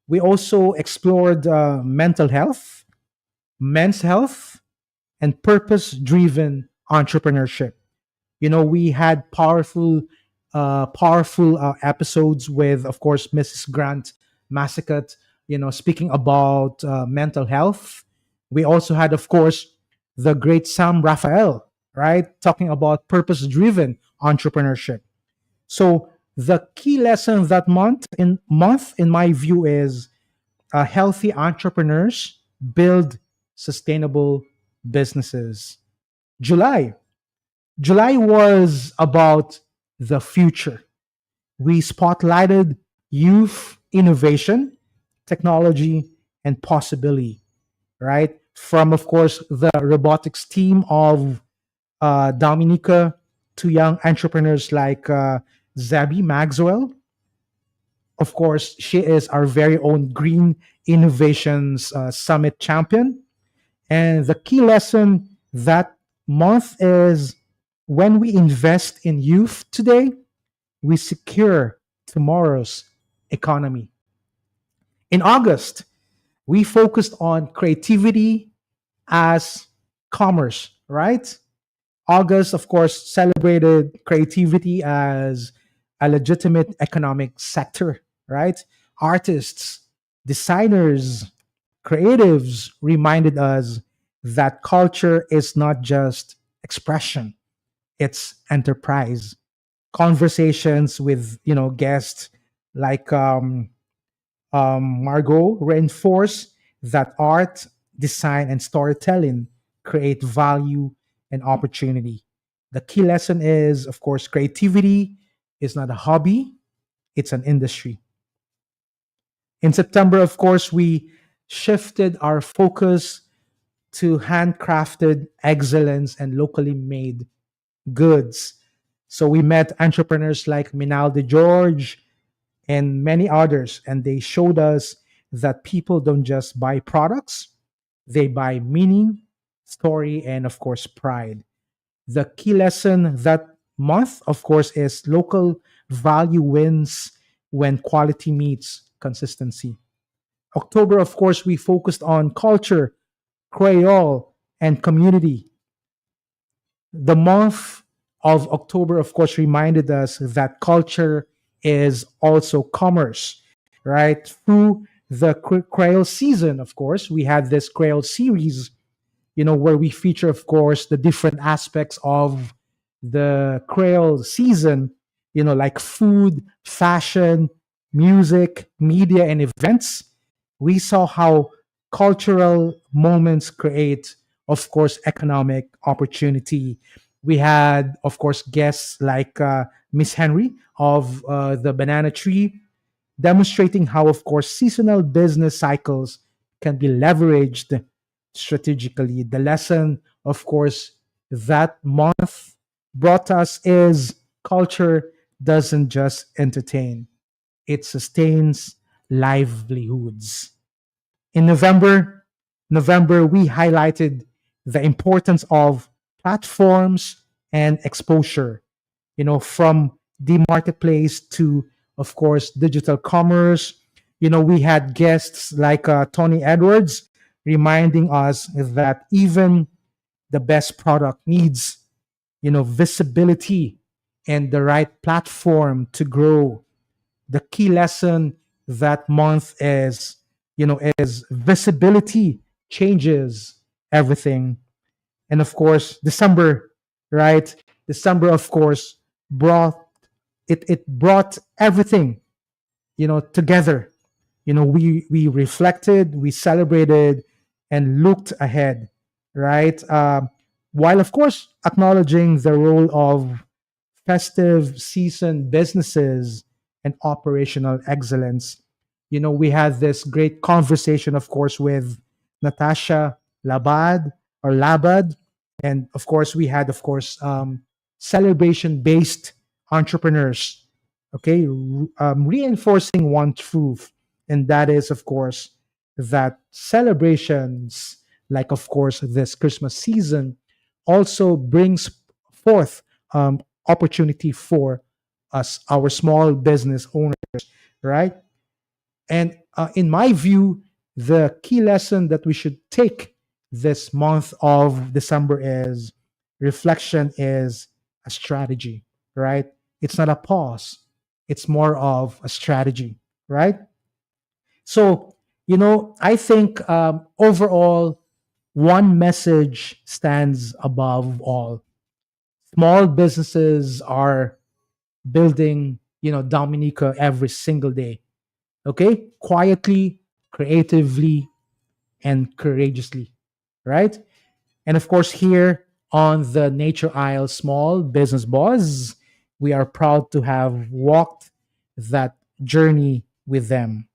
We also explored mental health, men's health, and purpose driven entrepreneurship. We had powerful episodes with, of course, Mrs. Grant Massacot, speaking about mental health. We also had, of course, the great Sam Raphael, right, talking about purpose driven entrepreneurship. So the key lesson that month, in my view, is healthy entrepreneurs build sustainable businesses. July. July was about the future. We spotlighted youth innovation, technology, and possibility, right? From, of course, the robotics team of Dominica, to young entrepreneurs like Zabi Maxwell. Of course, she is our very own Green Innovations Summit champion. And the key lesson that month is when we invest in youth today, we secure tomorrow's economy. In August, we focused on creativity as commerce, right? August, of course, celebrated creativity as a legitimate economic sector, right? Artists, designers, creatives reminded us that culture is not just expression, it's enterprise. Conversations with guests like Margot reinforce that art, design, and storytelling create value and opportunity. The key lesson is, of course, creativity is not a hobby, it's an industry. In September, of course, we shifted our focus to handcrafted excellence and locally made goods. So we met entrepreneurs like Minalde George and many others, and they showed us that people don't just buy products, they buy meaning, story, and of course, pride. The key lesson that month, of course, is local value wins when quality meets consistency. October, of course, we focused on culture, Creole, and community. The month of October, of course, reminded us that culture is also commerce, right? Through the Creole season, of course, we had this Creole series, where we feature, of course, the different aspects of the Creole season, like food, fashion, music, media, and events. We saw how cultural moments create, of course, economic opportunity. We had, of course, guests like Miss Henry of the Banana Tree, demonstrating how, of course, seasonal business cycles can be leveraged strategically. The lesson, of course, that month brought us is culture doesn't just entertain, it sustains livelihoods. In November, we highlighted the importance of platforms and exposure, from the marketplace to, of course, digital commerce. We had guests like Tony Edwards reminding us that even the best product needs, visibility and the right platform to grow. The key lesson that month is visibility changes everything. And of course, December, right? December, of course, brought it brought everything, together. We reflected, we celebrated, and looked ahead, right? While of course acknowledging the role of festive season businesses and operational excellence. We had this great conversation, of course, with Natasha Labad, and of course, we had, of course, celebration based entrepreneurs, okay, reinforcing one truth, and that is, of course, that celebrations, like, of course, this Christmas season, also brings forth opportunity for us, our small business owners, right? And in my view, the key lesson that we should take this month of December is reflection is a strategy, right? It's not a pause, it's more of a strategy, right? So, I think overall, one message stands above all. Small businesses are building, Dominica every single day, okay? Quietly, creatively, and courageously, right? And of course, here on the Nature Isle Small Business Buzz, we are proud to have walked that journey with them.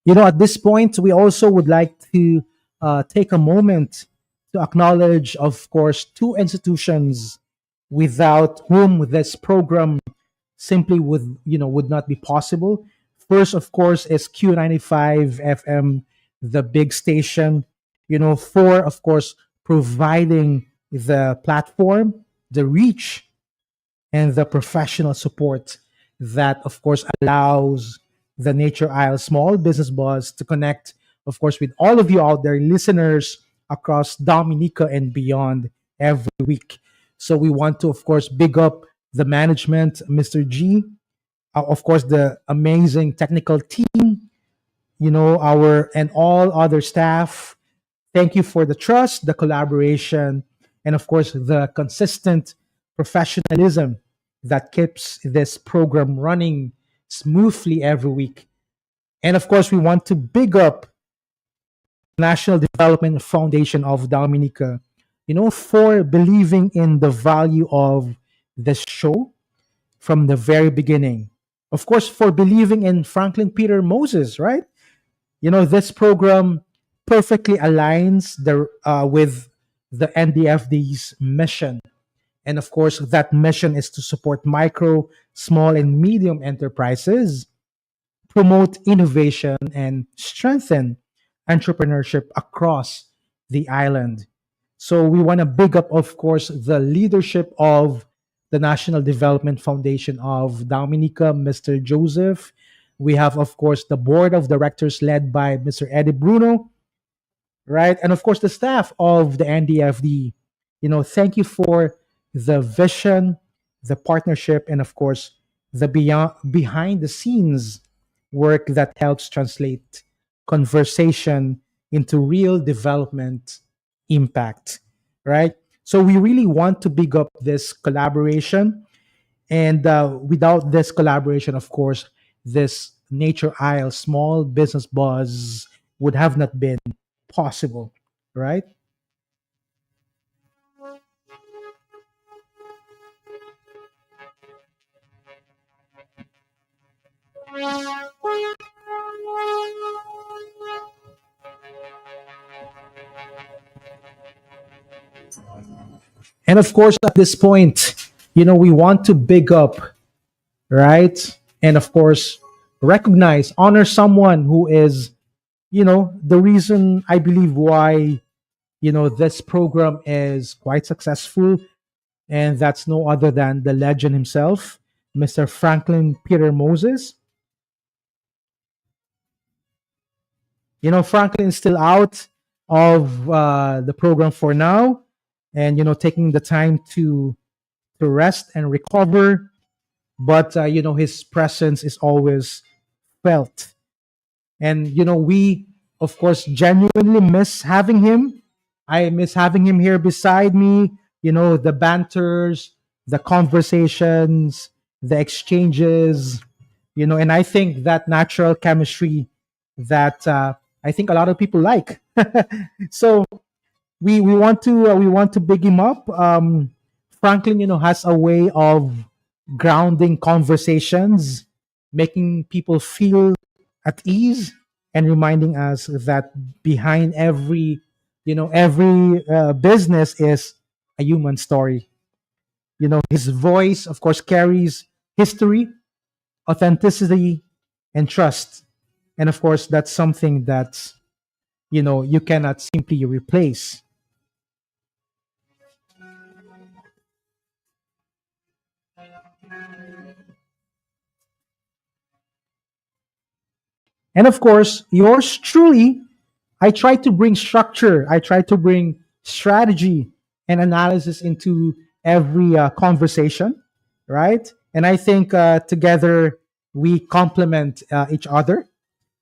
At this point, we also would like to take a moment to acknowledge, of course, two institutions without whom this program simply would not be possible. First, of course, is Q95 FM, the big station, for, of course, providing the platform, the reach, and the professional support that, of course, allows the Nature Isle Small Business Buzz to connect, of course, with all of you out there, listeners across Dominica and beyond every week. So we want to, of course, big up the management, Mr. G, of course, the amazing technical team, our and all other staff. Thank you for the trust, the collaboration, and of course, the consistent professionalism that keeps this program running smoothly every week. And of course, we want to big up National Development Foundation of Dominica, for believing in the value of this show from the very beginning. Of course, for believing in Franklin Peter Moses, right? This program perfectly aligns with the NDFD's mission. And of course, that mission is to support micro, small, and medium enterprises, promote innovation, and strengthen entrepreneurship across the island. So we want to big up, of course, the leadership of the National Development Foundation of Dominica, Mr. Joseph. We have, of course, the board of directors led by Mr. Eddie Bruno, right? And of course, the staff of the NDFD. Thank you for the vision, the partnership, and of course, the behind the scenes work that helps translate conversation into real development impact, right? So we really want to big up this collaboration. And without this collaboration, of course, this Nature Isle small business buzz would have not been possible, right? And of course, at this point, we want to big up, right? And of course, recognize, honor someone who is, the reason I believe why, this program is quite successful. And that's no other than the legend himself, Mr. Franklin Peter Moses. Franklin is still out of the program for now, and taking the time to rest and recover. But his presence is always felt, and we, of course, genuinely miss having him. I miss having him here beside me. The banters, the conversations, the exchanges. And I think that natural chemistry that I think a lot of people like. So we want to big him up. Franklin, has a way of grounding conversations, making people feel at ease, and reminding us that behind every business is a human story. His voice, of course, carries history, authenticity, and trust. And of course, that's something that you cannot simply replace. And of course, yours truly, I try to bring structure, I try to bring strategy and analysis into every conversation, right? And I think together we complement each other.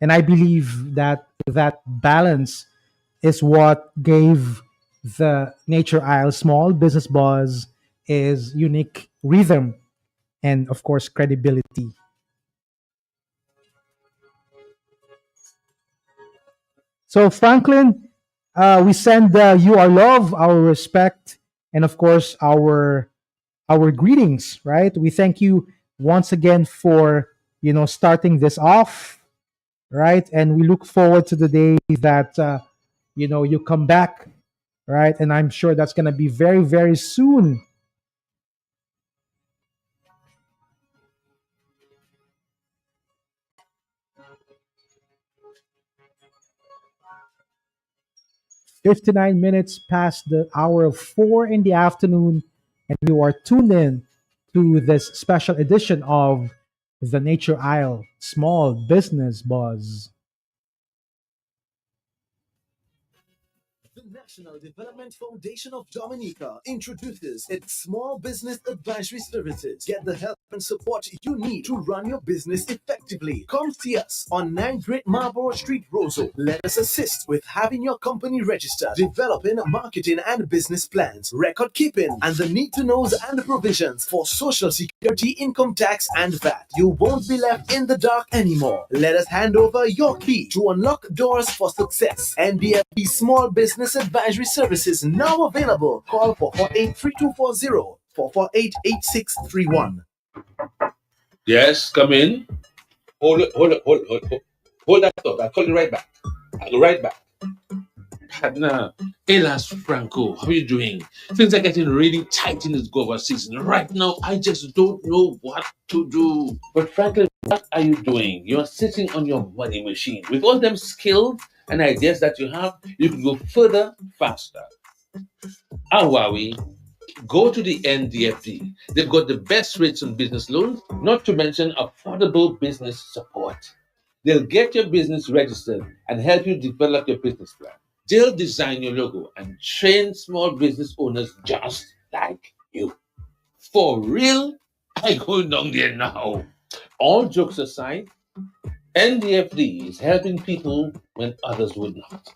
And I believe that that balance is what gave the Nature Isle Small Business Buzz is unique rhythm and, of course, credibility. So, Franklin, we send you our love, our respect, and of course, our our greetings, right? We thank you once again for, starting this off, right? And we look forward to the day that, you come back, right? And I'm sure that's going to be very, very soon. 59 minutes past the hour of 4 in the afternoon, and you are tuned in to this special edition of the Nature Isle Small Business Buzz. The National Development Foundation of Dominica introduces its small business advisory services. Get the help and support you need to run your business effectively. Come see us on 9 Great Marlborough Street, Roseau. Let us assist with having your company registered, developing marketing and business plans, record keeping, and the need to knows and provisions for Social Security, income tax, and VAT. You won't be left in the dark anymore. Let us hand over your key to unlock doors for success. NDFB Small Business Advisory Services now available. Call 448-3240, 448-8631. Yes, come in. Hold that thought. I'll call you right back. I'll go right back. Partner, Elas Franco, how are you doing? Things are getting really tight in this Gova season. Right now, I just don't know what to do. But frankly, what are you doing? You're sitting on your money machine. With all them skills and ideas that you have, you can go further, faster. How are we? Go to the NDFD. They've got the best rates on business loans, not to mention affordable business support. They'll get your business registered and help you develop your business plan. They'll design your logo and train small business owners just like you. For real? I go down there now. All jokes aside, NDFD is helping people when others would not.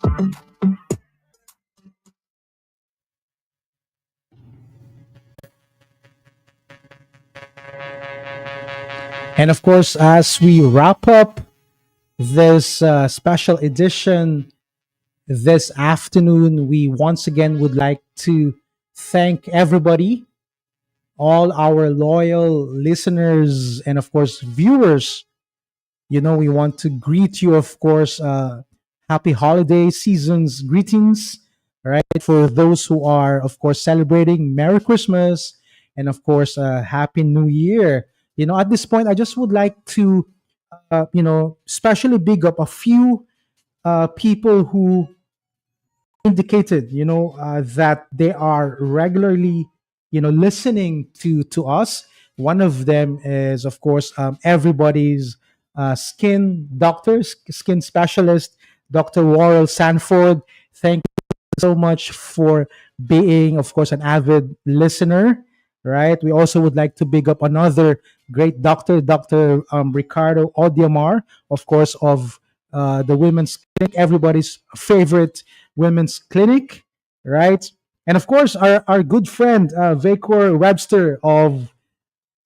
And of course, as we wrap up this special edition this afternoon, we once again would like to thank everybody, all our loyal listeners, and of course, viewers. We want to greet you, of course, happy holiday seasons greetings, right? For those who are, of course, celebrating Merry Christmas and, of course, Happy New Year. At this point, I just would like to, especially big up a few people who indicated, that they are regularly, listening to us. One of them is, of course, everybody's skin doctor, skin specialist, Dr. Warrell Sanford. Thank you so much for being, of course, an avid listener. Right. We also would like to big up another great doctor, Dr. Ricardo Odiamar, of course, of the Women's Clinic, everybody's favorite women's clinic, right? And of course, our good friend Vacor Webster of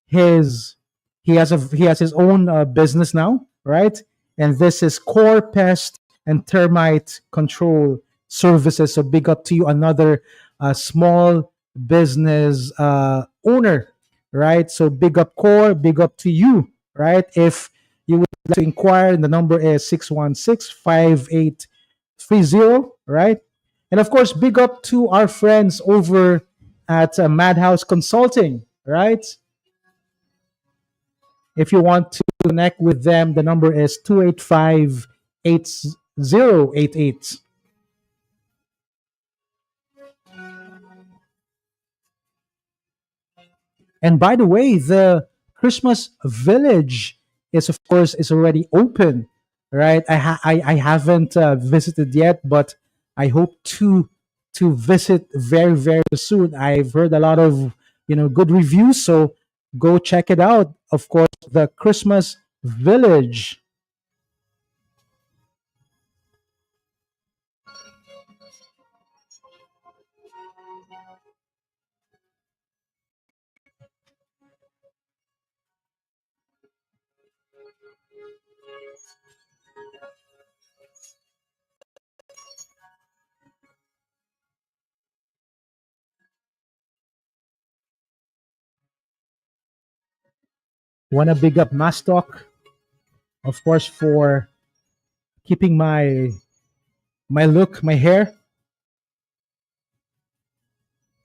his he has his own business now, right? And this is Core Pest and Termite Control Services. So big up to you, another small business owner, right? So big up Core, big up to you, right? If you would like to inquire, the number is 616-5830, right? And of course, big up to our friends over at Madhouse Consulting, right? If you want to connect with them, the number is 285 8088. And by the way, the Christmas Village is, of course, is already open, right? I haven't visited yet, but I hope to visit very very soon. I've heard a lot of good reviews, so go check it out. Of course, the Christmas Village. Wanna big up Mastock, of course, for keeping my look, my hair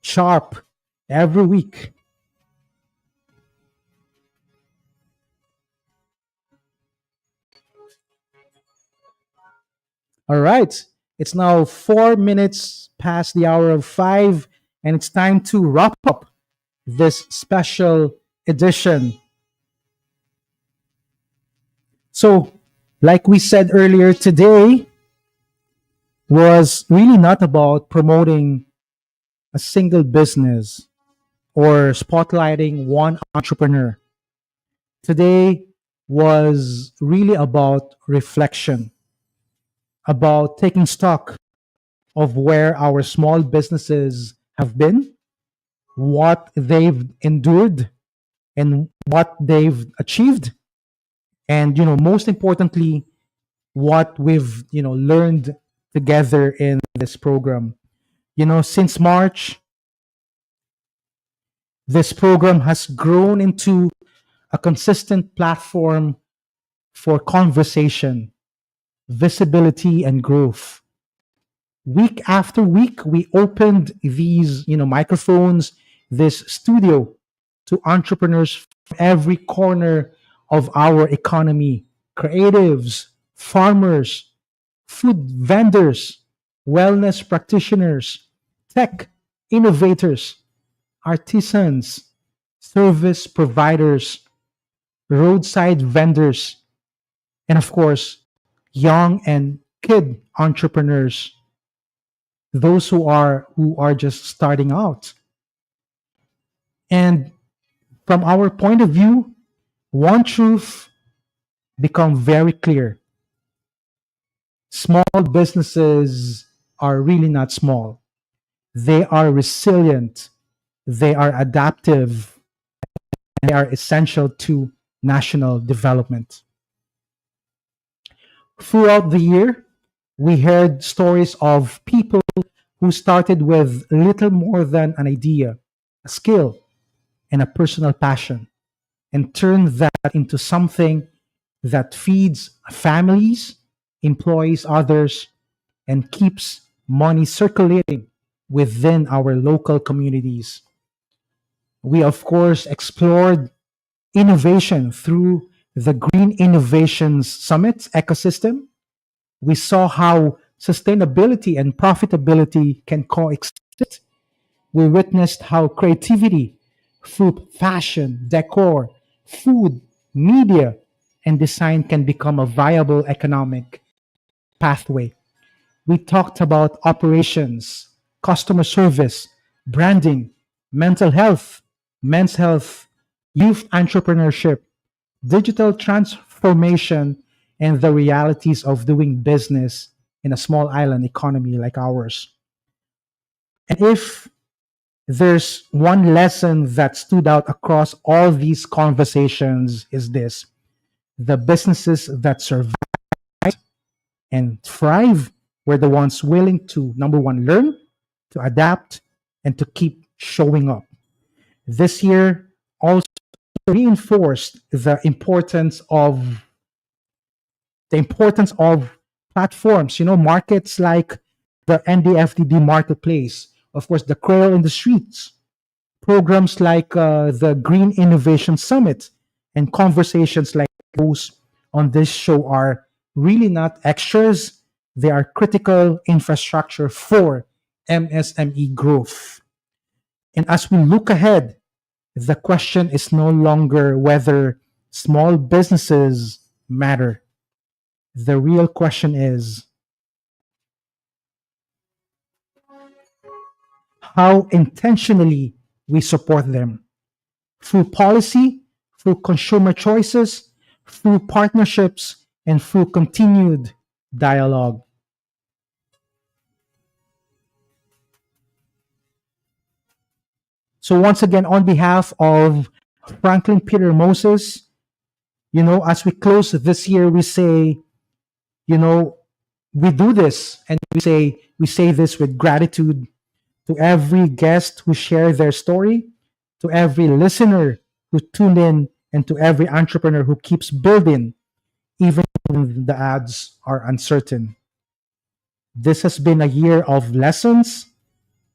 sharp every week. All right. It's now 4 minutes past the hour of five, and it's time to wrap up this special edition. So, like we said earlier, today was really not about promoting a single business or spotlighting one entrepreneur. Today was really about reflection, about taking stock of where our small businesses have been, what they've endured, and what they've achieved, and most importantly, what we've learned together in this program. Since March, this program has grown into a consistent platform for conversation, visibility, and growth. Week after week, we opened these microphones, this studio, to entrepreneurs from every corner of our economy: creatives, farmers, food vendors, wellness practitioners, tech innovators, artisans, service providers, roadside vendors, and of course, young and kid entrepreneurs, those who are just starting out. And from our point of view, one truth become very clear: small businesses are really not small. They are resilient, they are adaptive, they are essential to national development. Throughout the year, we heard stories of people who started with little more than an idea, a skill, and a personal passion, and turned that into something that feeds families, employs others, and keeps money circulating within our local communities. We, of course, explored innovation through the Green Innovations Summit ecosystem. We saw how sustainability and profitability can coexist. We witnessed how creativity through fashion, decor, food, media, and design can become a viable economic pathway. We talked about operations, customer service, branding, mental health, men's health, youth entrepreneurship, digital transformation, and the realities of doing business in a small island economy like ours. And if there's one lesson that stood out across all these conversations, is this: the businesses that survive and thrive were the ones willing to, number one, learn, to adapt, and to keep showing up. This year also reinforced the importance of platforms, markets like the NDFDD marketplace, of course, the Quail in the Streets, programs like the Green Innovation Summit, and conversations like those on this show are really not extras. They are critical infrastructure for MSME growth. And as we look ahead, the question is no longer whether small businesses matter. The real question is how intentionally we support them: through policy, through consumer choices, through partnerships, and through continued dialogue. So, once again, on behalf of Franklin Peter Moses, as we close this year, we say, you know, we do this and we say this with gratitude to every guest who shared their story, to every listener who tuned in and to every entrepreneur who keeps building even when the odds are uncertain. This has been a year of lessons,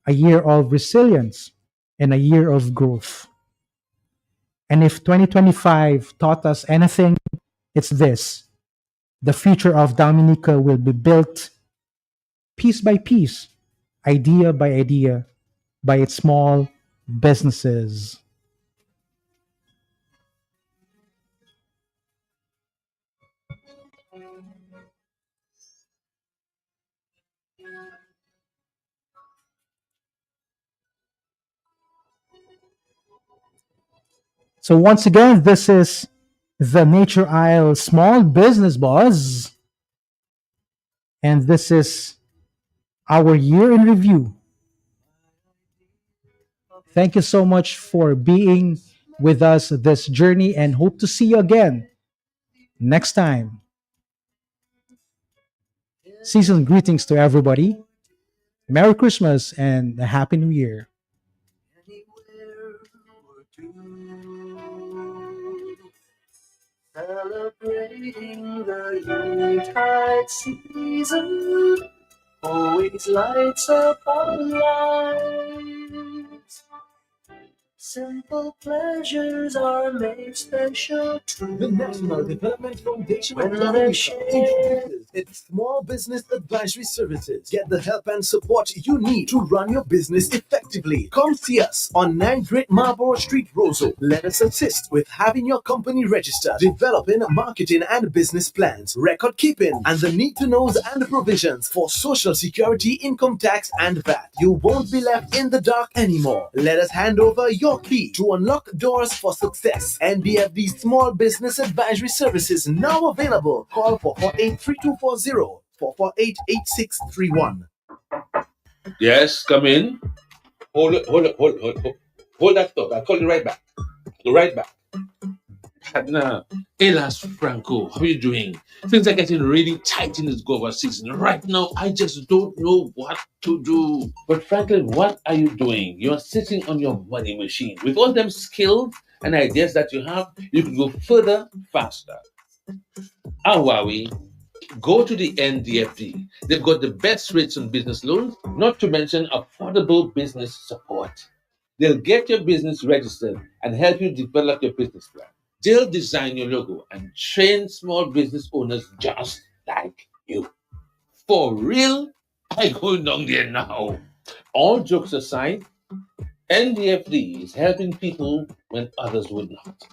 a year of resilience, and a year of growth. And if 2025 taught us anything, it's this: the future of Dominica will be built piece by piece, idea by idea, by its small businesses. So, once again, this is the Nature Isle Small Business Buzz, and this is our year in review. Thank you so much for being with us this journey and hope to see you again next time. Season greetings to everybody. Merry Christmas and a Happy New Year. Celebrating the Yuletide season always lights up our lives. Simple pleasures are made special too. The National Development Foundation of When they're Dominica shared. introduces its small business advisory services. Get the help and support you need to run your business effectively. Come see us on 9 Great Marlborough Street, Roseau. Let us assist with having your company registered, developing marketing and business plans, record keeping, and the need-to-knows and provisions for Social Security, income tax, and VAT. You won't be left in the dark anymore. Let us hand over your key to unlock doors for success. NDFD Small Business Advisory Services now available. Call 448-3240, 448-8631. Yes, come in. Hold that thought. I'll call you right back. I'll go right back. Partner, Elas Franco, how are you doing? Things are getting really tight in this Gova season. Right now, I just don't know what to do. But Franklin, what are you doing? You're sitting on your money machine. With all them skills and ideas that you have, you could go further, faster. Huawei, go to the NDFD. They've got the best rates on business loans, not to mention affordable business support. They'll get your business registered and help you develop your business plan. They'll design your logo and train small business owners just like you. For real? I go down there now. All jokes aside, NDFD is helping people when others would not.